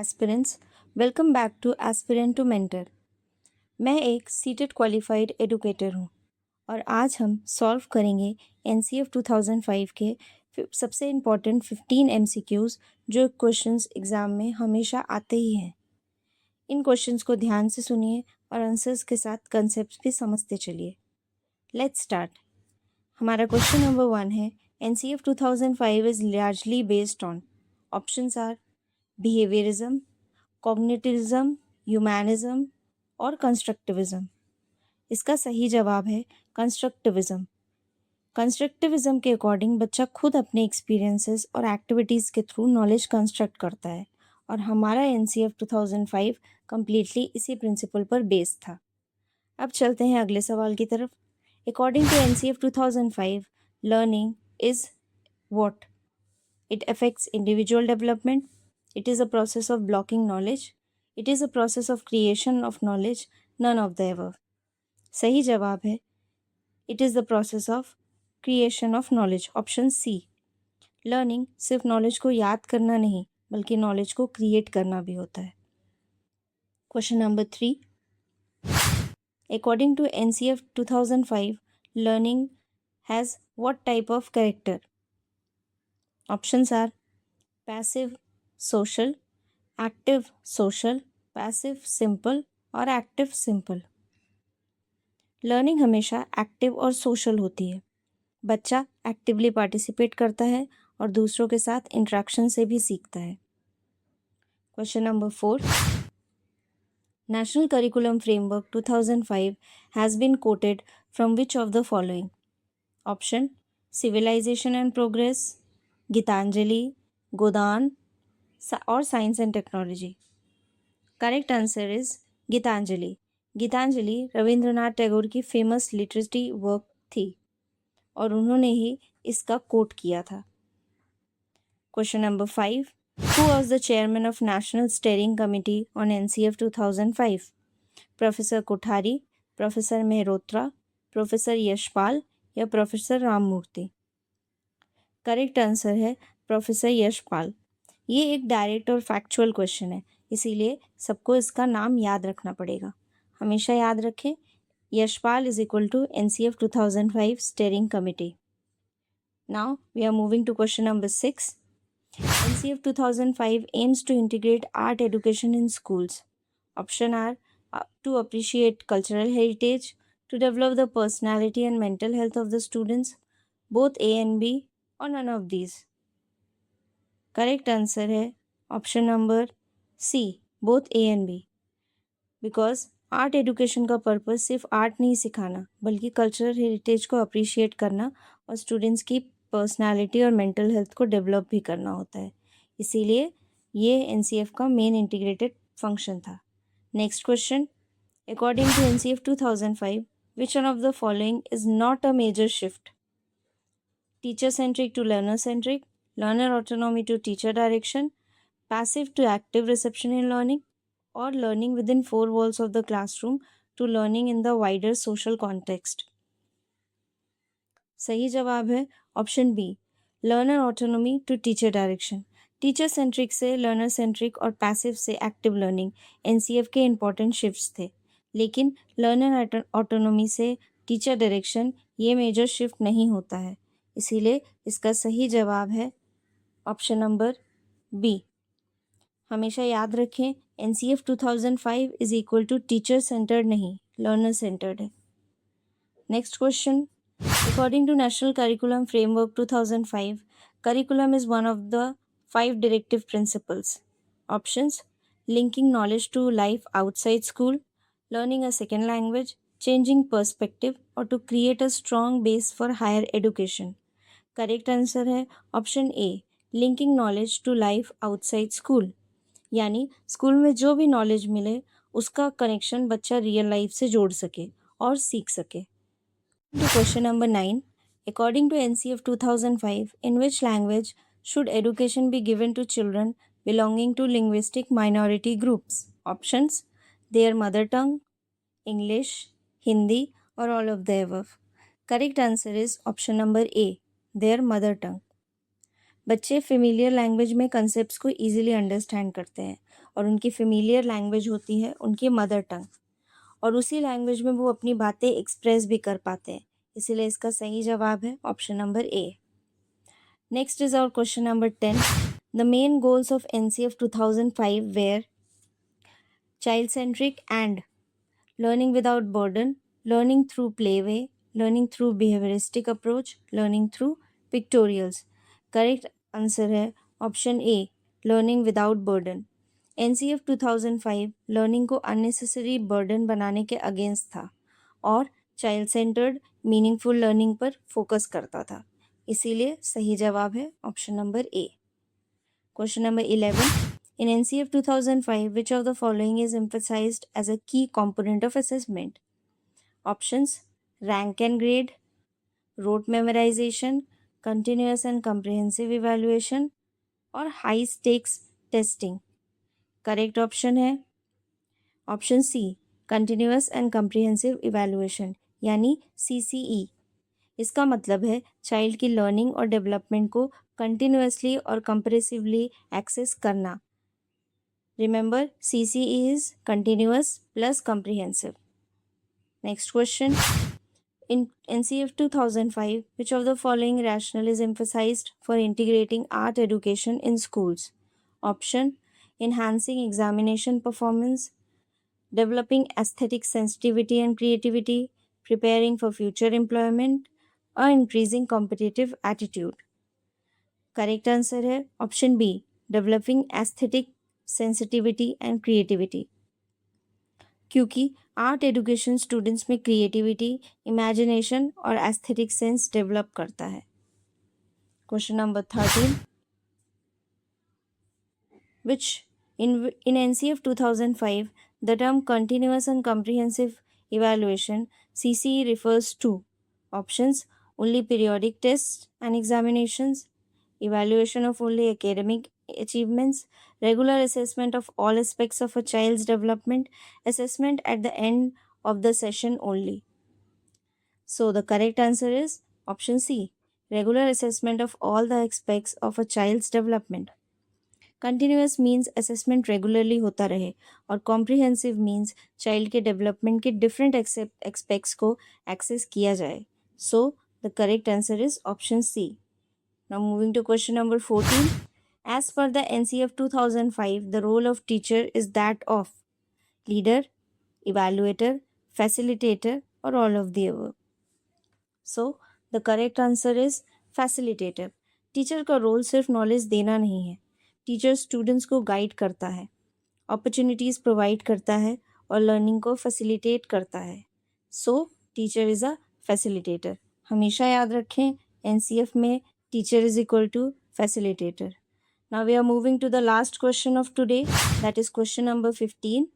Aspirants, welcome back to aspirant to mentor. मैं एक seated qualified educator हूँ और आज हम सॉल्व करेंगे एनसीएफ 2005 के सबसे इम्पॉर्टेंट 15 एमसीक्यूज़ जो क्वेश्चंस एग्ज़ाम में हमेशा आते ही हैं। इन क्वेश्चंस को ध्यान से सुनिए और आंसर्स के साथ कंसेप्ट भी समझते चलिए। Let's start. हमारा क्वेश्चन नंबर 1 है, NCF 2005 is largely based on. Options are behaviourism, cognitivism, humanism और कंस्ट्रक्टिविज्म। इसका सही जवाब है कंस्ट्रक्टिविज्म। कंस्ट्रक्टिविज्म के अकॉर्डिंग बच्चा खुद अपने एक्सपीरियंसेस और एक्टिविटीज़ के थ्रू नॉलेज कंस्ट्रक्ट करता है और हमारा एनसीएफ 2005 कम्प्लीटली इसी प्रिंसिपल पर बेस्ड था। अब चलते हैं अगले सवाल की तरफ। According to NCF 2005, learning is what? It affects individual development. It is a process of blocking knowledge. It is a process of creation of knowledge. None of the above. सही जवाब है It is the process of creation of knowledge. Option C. Learning सिर्फ knowledge को याद करना नहीं बल्कि knowledge को क्रिएट करना भी होता है। Question number 3, according to NCF 2005, learning has what type of character? Options are passive social, active social, passive simple और एक्टिव सिंपल। लर्निंग हमेशा एक्टिव और सोशल होती है। बच्चा एक्टिवली पार्टिसिपेट करता है और दूसरों के साथ इंटरेक्शन से भी सीखता है। Question number 4, national curriculum framework 2005 has been quoted from which of the following? Option civilisation and progress, Gitanjali, Godan और science and technology. Correct answer is Gitanjali. Gitanjali Rabindranath Tagore की फेमस लिटरेरी वर्क थी और उन्होंने ही इसका कोट किया था। Question number 5, who was the chairman of national steering committee on NCF 2005? Professor Kothari, professor Mehrotra, professor Yashpal या professor Ramamurthy? Correct answer है प्रोफेसर यशपाल। ये एक डायरेक्ट और फैक्चुअल क्वेश्चन है, इसीलिए सबको इसका नाम याद रखना पड़ेगा। हमेशा याद रखें, Yashpal is equal to NCF 2005 steering committee. Now we are moving to question number 6। NCF 2005 aims to integrate art education in schools. Option are to appreciate cultural heritage, to develop the personality and mental health of the students, both A and B, or none of these. Correct answer है option number C, both A and B. Because art education का purpose सिर्फ art नहीं सिखाना बल्कि cultural heritage को appreciate करना और students की पर्सनालिटी और मेंटल हेल्थ को डेवलप भी करना होता है। इसीलिए ये एनसीएफ का मेन इंटीग्रेटेड फंक्शन था। Next question, according to NCF 2005, which one of the following is not a major shift? Teacher centric to learner centric, learner autonomy to teacher direction, passive to active reception in learning, or learning within four walls of the classroom to learning in the wider social context? सही जवाब है option B, learner autonomy to teacher direction. Teacher centric से learner centric और passive से active learning NCF के important shifts थे, लेकिन learner autonomy से टीचर डायरेक्शन ये मेजर शिफ्ट नहीं होता है। इसीलिए इसका सही जवाब है ऑप्शन नंबर बी। हमेशा याद रखें, NCF 2005 is equal to teacher centred नहीं, लर्नर सेंटर्ड है। Next question, according to national curriculum framework 2005, curriculum is one of the 5 directive principles. Options, linking knowledge to life outside school, learning a second language, changing perspective और to create a strong base for higher education. Correct answer है option A, linking knowledge to life outside school, यानी school में जो भी knowledge मिले उसका connection बच्चा real life से जोड़ सके और सीख सके। Question number 9, according to NCF 2005, in which language should education be given to children belonging to linguistic minority groups? Options, their mother tongue, English, Hindi और all of the above. Correct answer is option number A, their mother tongue. बच्चे familiar language में concepts को easily understand करते हैं और उनकी familiar language होती है उनकी मदर टंग, और उसी लैंग्वेज में वो अपनी बातें एक्सप्रेस भी कर पाते हैं। इसीलिए इसका सही जवाब है option number A. Next is our question number 10. The main goals of NCF 2005 were child centric and learning without burden, learning through playway, learning through behavioristic approach, learning through pictorials. Correct answer है option ए, learning without burden. NCF 2005 learning को unnecessary burden बनाने के against था और child centred meaningful learning पर focus करता था। इसीलिए सही जवाब है option number A. Question number 11. In NCF 2005, which of the following is emphasized as a key component of assessment? Options: rank and grade, rote memorization, continuous and comprehensive evaluation, और high stakes testing. Correct option है option C, continuous and comprehensive evaluation, यानी CCE. इसका मतलब है child की learning और development को continuously और कंप्रेसिवली एक्सेस करना। Remember, CCE is continuous plus comprehensive. Next question. In NCF 2005, which of the following rationale is emphasized for integrating art education in schools? Option: enhancing examination performance, developing aesthetic sensitivity and creativity, preparing for future employment, or increasing competitive attitude. Correct answer है option B, developing aesthetic sensitivity and creativity, क्योंकि art education students में creativity, imagination और aesthetic sense develop करता है। Question number 13. which in NCF 2005 the term continuous and comprehensive evaluation CCE refers to? Options: only periodic tests and examinations, evaluation of only academic achievements, regular assessment of all aspects of a child's development, assessment at the end of the session only. So the correct answer is option C, regular assessment of all the aspects of a child's development. Continuous means assessment regularly होता रहे और comprehensive means child के development के different aspects को access किया जाए। So the correct answer is option C. Now moving to question number 14. As per the NCF 2005, the role of teacher is that of leader, evaluator, facilitator, or all of the above. So the correct answer is facilitator. Teacher का role सिर्फ knowledge देना नहीं है, teacher students को guide करता है, opportunities provide करता है और लर्निंग को फैसिलिटेट करता है। So teacher is a facilitator. हमेशा याद रखें NCF में teacher is equal to facilitator. Now we are moving to the last question of today, that is question number 15.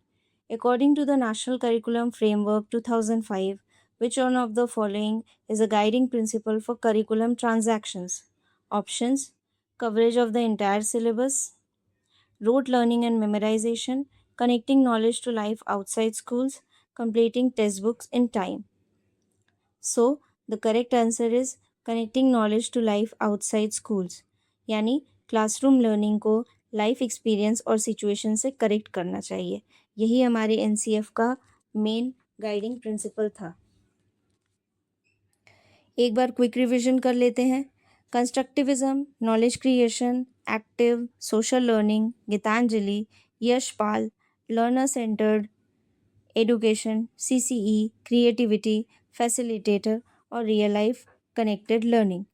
According to the National Curriculum Framework 2005, which one of the following is a guiding principle for curriculum transactions? Options: coverage of the entire syllabus, rote learning and memorization, connecting knowledge to life outside schools, completing test books in time. So, the correct answer is connecting knowledge to life outside schools, यानी classroom learning को life experience और situation से correct करना चाहिए। यही हमारे NCF का main guiding principal था। एक बार क्विक रिवीजन कर लेते हैं। Constructivism, knowledge creation, active, social learning, Gitanjali, Yashpal, learner centred education, CCE, creativity, facilitator और real life connected learning.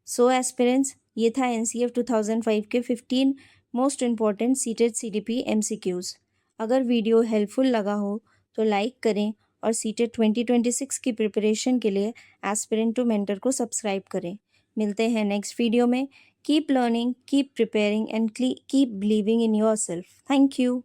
So aspirants, ये था NCF 2005 के 15 most important CTET CTP MCQs। अगर वीडियो हेल्पफुल लगा हो तो लाइक करें और सीटेड 2026 की प्रिपरेशन के लिए एस्पिरेंट टू मेंटर को सब्सक्राइब करें। मिलते हैं नेक्स्ट वीडियो में। Keep learning, keep preparing and keep believing in your self. Thank you.